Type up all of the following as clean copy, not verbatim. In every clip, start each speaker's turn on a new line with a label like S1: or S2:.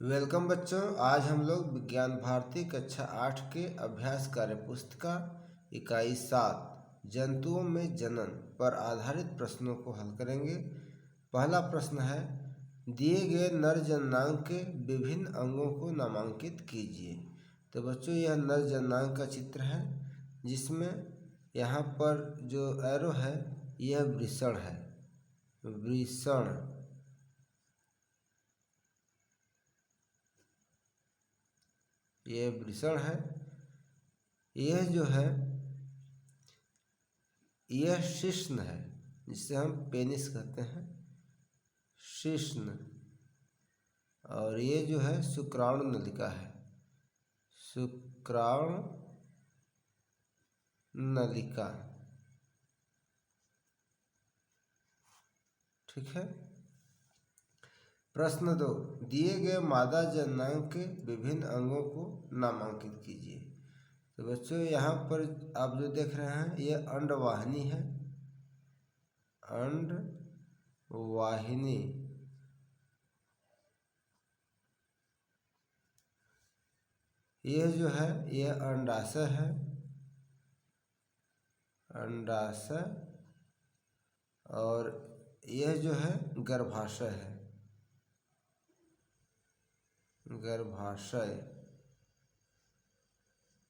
S1: Welcome बच्चों। आज हम लोग विज्ञान भारती कक्षा 8 के अभ्यास कार्य पुस्तिका इकाई 7 जंतुओं में जनन पर आधारित प्रश्नों को हल करेंगे। पहला प्रश्न है, दिए गए नर जननांग के विभिन्न अंगों को नामांकित कीजिए। तो बच्चों, यह नर जननांग का चित्र है जिसमें यहाँ पर जो एरो है यह वृषण है। वृषण ये वृषण है। यह जो है यह शिश्न है जिसे हम पेनिस कहते हैं, शिश्न। और ये जो है शुक्राणु नलिका है, शुक्राणु नलिका। ठीक है। प्रश्न 2, दिए गए मादा जननांग के विभिन्न अंगों को नामांकित कीजिए। तो बच्चों, यहाँ पर आप जो देख रहे हैं यह अंडवाहिनी है, अंडवाहिनी। यह जो है यह अंडाशय है, अंडाशय। और यह जो है गर्भाशय है, गर्भाशय।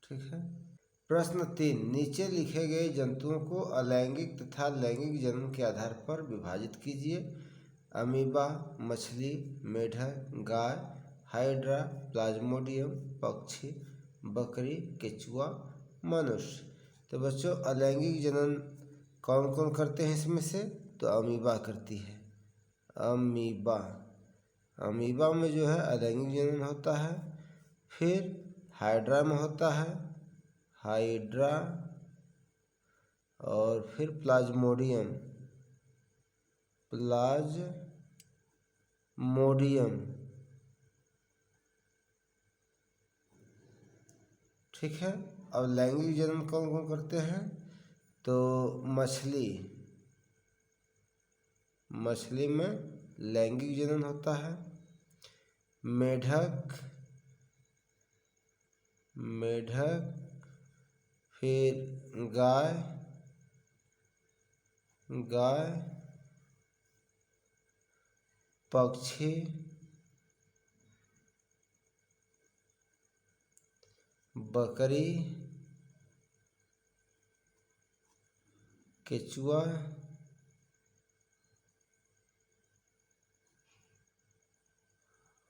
S1: ठीक है। प्रश्न 3, नीचे लिखे गए जंतुओं को अलैंगिक तथा लैंगिक जनन के आधार पर विभाजित कीजिए। अमीबा, मछली, मेढक, गाय, हाइड्रा, प्लाज्मोडियम, पक्षी, बकरी, केचुआ, मनुष्य। तो बच्चों, अलैंगिक जनन कौन कौन करते हैं इसमें से? तो अमीबा करती है, अमीबा। अमीबा में जो है अलैंगिक जनन होता है। फिर हाइड्रा में होता है, हाइड्रा। और फिर प्लाज्मोडियम, प्लाज्मोडियम। ठीक है। अब लैंगिक जनन कौन कौन करते हैं? तो मछली, मछली में लैंगिक जनन होता है। मेढक, मेढक। फिर गाय, गाय। पक्षी, बकरी, केचुआ,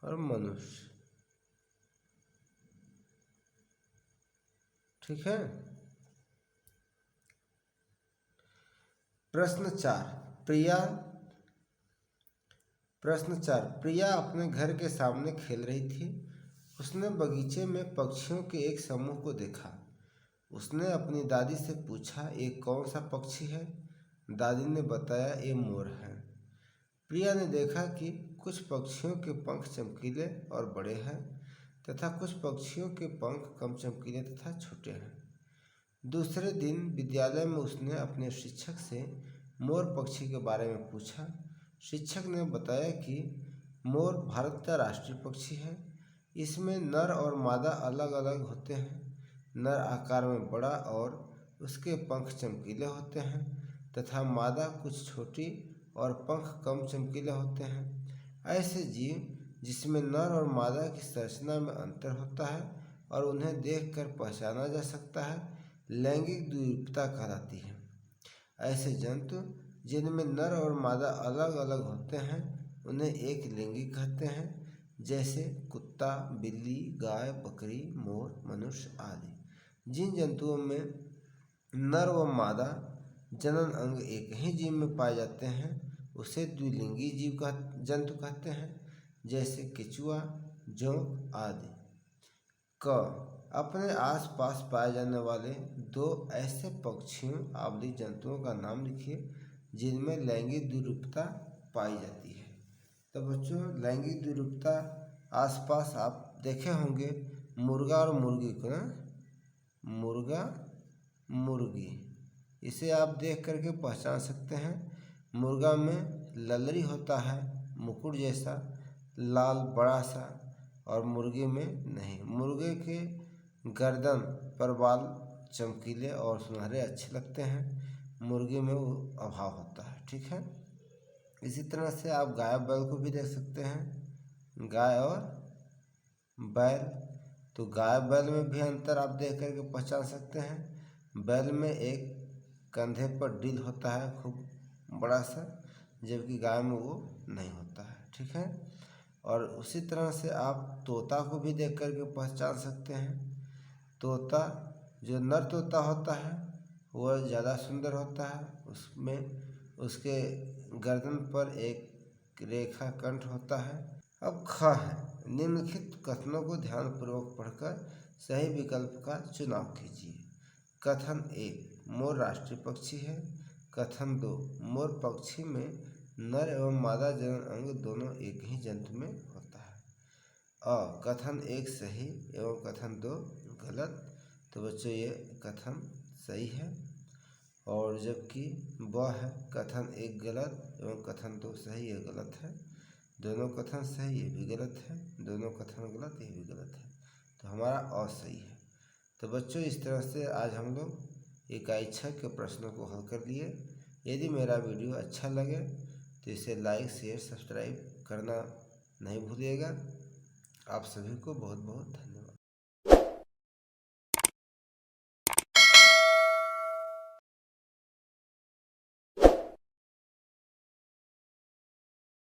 S1: और मनुष्य। ठीक है। प्रश्न 4, प्रिया अपने घर के सामने खेल रही थी। उसने बगीचे में पक्षियों के एक समूह को देखा। उसने अपनी दादी से पूछा, ये कौन सा पक्षी है? दादी ने बताया, ये मोर है। प्रिया ने देखा कि कुछ पक्षियों के पंख चमकीले और बड़े हैं तथा कुछ पक्षियों के पंख कम चमकीले तथा छोटे हैं। दूसरे दिन विद्यालय में उसने अपने शिक्षक से मोर पक्षी के बारे में पूछा। शिक्षक ने बताया कि मोर भारत का राष्ट्रीय पक्षी है। इसमें नर और मादा अलग अलग होते हैं। नर आकार में बड़ा और उसके पंख चमकीले होते हैं तथा मादा कुछ छोटी और पंख कम चमकीले होते हैं। ऐसे जीव जिसमें नर और मादा की संरचना में अंतर होता है और उन्हें देखकर पहचाना जा सकता है, लैंगिक द्विरूपता कहलाती है। ऐसे जंतु जिनमें नर और मादा अलग अलग होते हैं उन्हें एक लिंगी कहते हैं, जैसे कुत्ता, बिल्ली, गाय, बकरी, मोर, मनुष्य आदि। जिन जंतुओं में नर व मादा जनन अंग एक ही जीव में पाए जाते हैं उसे द्विलिंगी जंतु कहते हैं, जैसे केचुआ, जोंक आदि। क, अपने आसपास पाए जाने वाले 2 ऐसे पक्षियों आवली जंतुओं का नाम लिखिए जिनमें लैंगिक द्विरूपता पाई जाती है। तो बच्चों, लैंगिक द्विरूपता आसपास आप देखे होंगे मुर्गा और मुर्गी को ना, मुर्गा, मुर्गी। इसे आप देख करके पहचान सकते हैं। मुर्गा में ललरी होता है मुकुट जैसा, लाल बड़ा सा, और मुर्गे में नहीं। मुर्गे के गर्दन पर बाल चमकीले और सुनहरे अच्छे लगते हैं, मुर्गे में वो अभाव होता है। ठीक है। इसी तरह से आप गाय बैल को भी देख सकते हैं, गाय और बैल। तो गाय बैल में भी अंतर आप देख करके पहचान सकते हैं। बैल में एक कंधे पर डील होता है खूब बड़ा सा, जबकि गाय में वो नहीं होता है। ठीक है। और उसी तरह से आप तोता को भी देख करके पहचान सकते हैं। तोता जो नर तोता होता है वह ज़्यादा सुंदर होता है, उसमें उसके गर्दन पर एक रेखा कंठ होता है। अब ख है, निम्नलिखित कथनों को ध्यानपूर्वक पढ़कर सही विकल्प का चुनाव कीजिए। कथन 1, मोर राष्ट्रीय पक्षी है। कथन 2, मोर पक्षी में नर एवं मादा जनन अंग दोनों एक ही जंतु में होता है। कथन 1 सही एवं कथन 2 गलत। तो बच्चों ये कथन सही है, और जबकि ब है, कथन 1 गलत एवं कथन 2 सही, ये गलत है। दोनों कथन सही, ये भी गलत है। दोनों कथन गलत, ये भी गलत है। तो हमारा असही है। तो बच्चों इस तरह से आज हम लोग इकाई 6 के प्रश्नों को हल कर लिए। यदि मेरा वीडियो अच्छा लगे तो इसे लाइक शेयर सब्सक्राइब करना नहीं भूलिएगा। आप सभी को बहुत बहुत धन्यवाद।